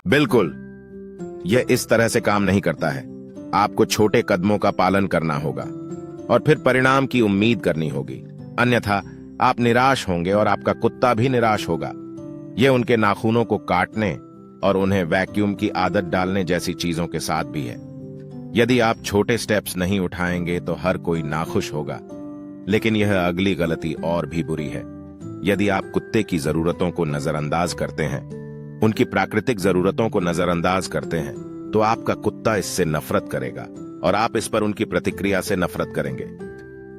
बिल्कुल, यह इस तरह से काम नहीं करता है। आपको छोटे कदमों का पालन करना होगा और फिर परिणाम की उम्मीद करनी होगी, अन्यथा आप निराश होंगे और आपका कुत्ता भी निराश होगा। यह उनके नाखूनों को काटने और उन्हें वैक्यूम की आदत डालने जैसी चीजों के साथ भी है। यदि आप छोटे स्टेप्स नहीं उठाएंगे तो हर कोई नाखुश होगा। लेकिन यह अगली गलती और भी बुरी है। यदि आप कुत्ते की जरूरतों को नजरअंदाज करते हैं, उनकी प्राकृतिक जरूरतों को नजरअंदाज करते हैं, तो आपका कुत्ता इससे नफरत करेगा और आप इस पर उनकी प्रतिक्रिया से नफरत करेंगे।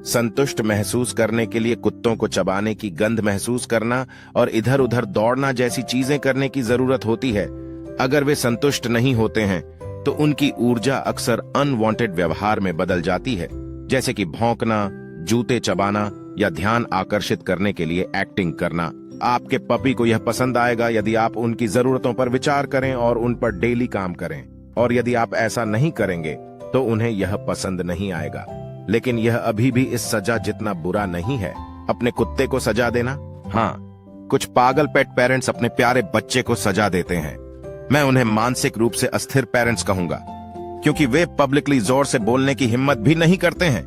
संतुष्ट महसूस करने के लिए कुत्तों को चबाने की गंध महसूस करना और इधर उधर दौड़ना जैसी चीजें करने की जरूरत होती है। अगर वे संतुष्ट नहीं होते हैं तो उनकी ऊर्जा अक्सर अनवांटेड व्यवहार में बदल जाती है, जैसे कि भौंकना, जूते चबाना या ध्यान आकर्षित करने के लिए एक्टिंग करना। आपके पपी को यह पसंद आएगा यदि आप उनकी जरूरतों पर विचार करें और उन पर डेली काम करें, और यदि आप ऐसा नहीं करेंगे तो उन्हें यह पसंद नहीं आएगा। लेकिन यह अभी भी इस सजा जितना बुरा नहीं है। अपने कुत्ते को सजा देना, हाँ, कुछ पागल पेट पेरेंट्स अपने प्यारे बच्चे को सजा देते हैं। मैं उन्हें मानसिक रूप से अस्थिर पेरेंट्स कहूंगा, क्योंकि वे पब्लिकली जोर से बोलने की हिम्मत भी नहीं करते हैं।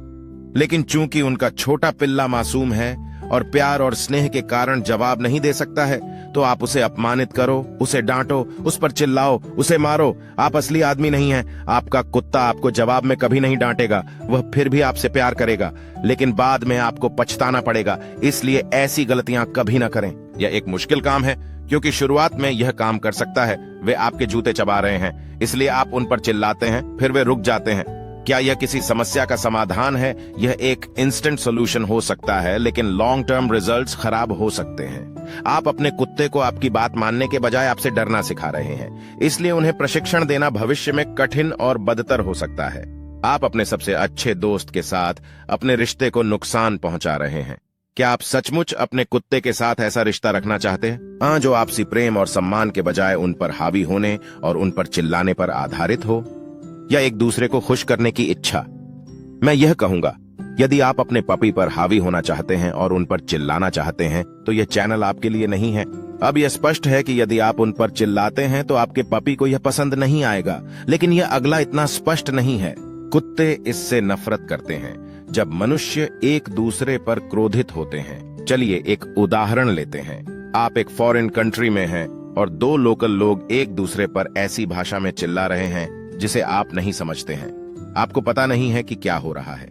लेकिन चूंकि उनका छोटा पिल्ला मासूम है और प्यार और स्नेह के कारण जवाब नहीं दे सकता है, तो आप उसे अपमानित करो, उसे डांटो, उस पर चिल्लाओ, उसे मारो। आप असली आदमी नहीं हैं। आपका कुत्ता आपको जवाब में कभी नहीं डांटेगा, वह फिर भी आपसे प्यार करेगा, लेकिन बाद में आपको पछताना पड़ेगा। इसलिए ऐसी गलतियां कभी ना करें। यह एक मुश्किल काम है, क्योंकि शुरुआत में यह काम कर सकता है। वे आपके जूते चबा रहे हैं, इसलिए आप उन पर चिल्लाते हैं, फिर वे रुक जाते हैं। क्या यह किसी समस्या का समाधान है? यह एक इंस्टेंट सॉल्यूशन हो सकता है, लेकिन लॉन्ग टर्म रिजल्ट्स खराब हो सकते हैं। आप अपने कुत्ते को आपकी बात मानने के बजाय आपसे डरना सिखा रहे हैं, इसलिए उन्हें प्रशिक्षण देना भविष्य में कठिन और बदतर हो सकता है। आप अपने सबसे अच्छे दोस्त के साथ अपने रिश्ते को नुकसान पहुंचा रहे हैं। क्या आप सचमुच अपने कुत्ते के साथ ऐसा रिश्ता रखना चाहते हैं? हाँ, जो आपसी प्रेम और सम्मान के बजाय उन पर हावी होने और उन पर चिल्लाने पर आधारित हो, या एक दूसरे को खुश करने की इच्छा? मैं यह कहूंगा, यदि आप अपने पपी पर हावी होना चाहते हैं और उन पर चिल्लाना चाहते हैं, तो यह चैनल आपके लिए नहीं है। अब यह स्पष्ट है कि यदि आप उन पर चिल्लाते हैं तो आपके पपी को यह पसंद नहीं आएगा, लेकिन यह अगला इतना स्पष्ट नहीं है। कुत्ते इससे नफरत करते हैं जब मनुष्य एक दूसरे पर क्रोधित होते हैं। चलिए एक उदाहरण लेते हैं। आप एक फॉरेन कंट्री में हैं और दो लोकल लोग एक दूसरे पर ऐसी भाषा में चिल्ला रहे हैं जिसे आप नहीं समझते हैं। आपको पता नहीं है कि क्या हो रहा है।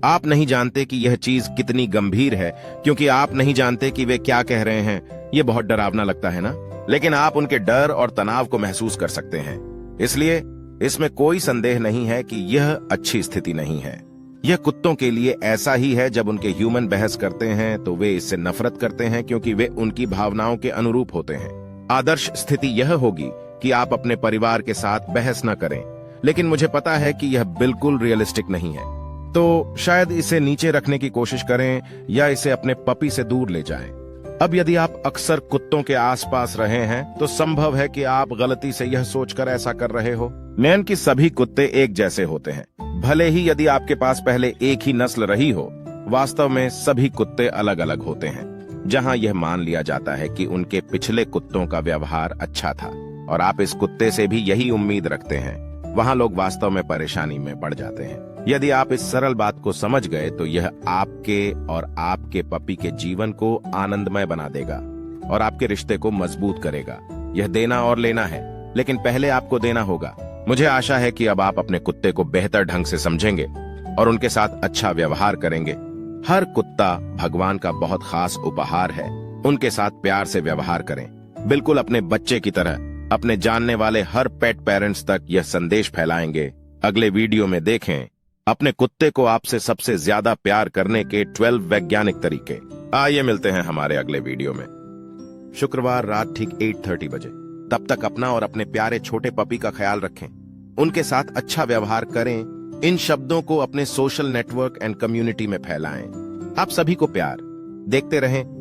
आप नहीं जानते कि यह चीज कितनी गंभीर है, क्योंकि आप नहीं जानते कि वे क्या कह रहे हैं। यह बहुत डरावना लगता है ना? लेकिन आप उनके डर और तनाव को महसूस कर सकते हैं। इसलिए इसमें कोई संदेह नहीं है कि यह अच्छी स्थिति नहीं है। यह कुत्तों के लिए ऐसा ही है। जब उनके ह्यूमन बहस करते हैं तो वे इससे नफरत करते हैं, क्योंकि वे उनकी भावनाओं के अनुरूप होते हैं। आदर्श स्थिति यह होगी कि आप अपने परिवार के साथ बहस न करें, लेकिन मुझे पता है कि यह बिल्कुल रियलिस्टिक नहीं है। तो शायद इसे नीचे रखने की कोशिश करें या इसे अपने पपी से दूर ले जाएं। अब यदि आप अक्सर कुत्तों के आसपास रहे हैं तो संभव है कि आप गलती से यह सोचकर ऐसा कर रहे हो। मैन की सभी कुत्ते एक जैसे होते हैं, भले ही यदि आपके पास पहले एक ही नस्ल रही हो। वास्तव में सभी कुत्ते अलग अलग होते हैं। जहां यह मान लिया जाता है कि उनके पिछले कुत्तों का व्यवहार अच्छा था और आप इस कुत्ते से भी यही उम्मीद रखते हैं, वहां लोग वास्तव में परेशानी में पड़ जाते हैं। यदि आप इस सरल बात को समझ गए तो यह आपके और आपके पपी के जीवन को आनंदमय बना देगा और आपके रिश्ते को मजबूत करेगा। यह देना और लेना है, लेकिन पहले आपको देना होगा। मुझे आशा है कि अब आप अपने कुत्ते को बेहतर ढंग से समझेंगे और उनके साथ अच्छा व्यवहार करेंगे। हर कुत्ता भगवान का बहुत खास उपहार है। उनके साथ प्यार से व्यवहार करें, बिल्कुल अपने बच्चे की तरह। अपने जानने वाले हर पेट पेरेंट्स तक यह संदेश फैलाएंगे। अगले वीडियो में देखें अपने कुत्ते को आपसे सबसे ज्यादा प्यार करने के 12 वैज्ञानिक तरीके। आइए मिलते हैं हमारे अगले वीडियो में शुक्रवार रात ठीक 8:30 बजे। तब तक अपना और अपने प्यारे छोटे पपी का ख्याल रखें। उनके साथ अच्छा व्यवहार करें। इन शब्दों को अपने सोशल नेटवर्क एंड कम्युनिटी में फैलाएं। आप सभी को प्यार। देखते रहें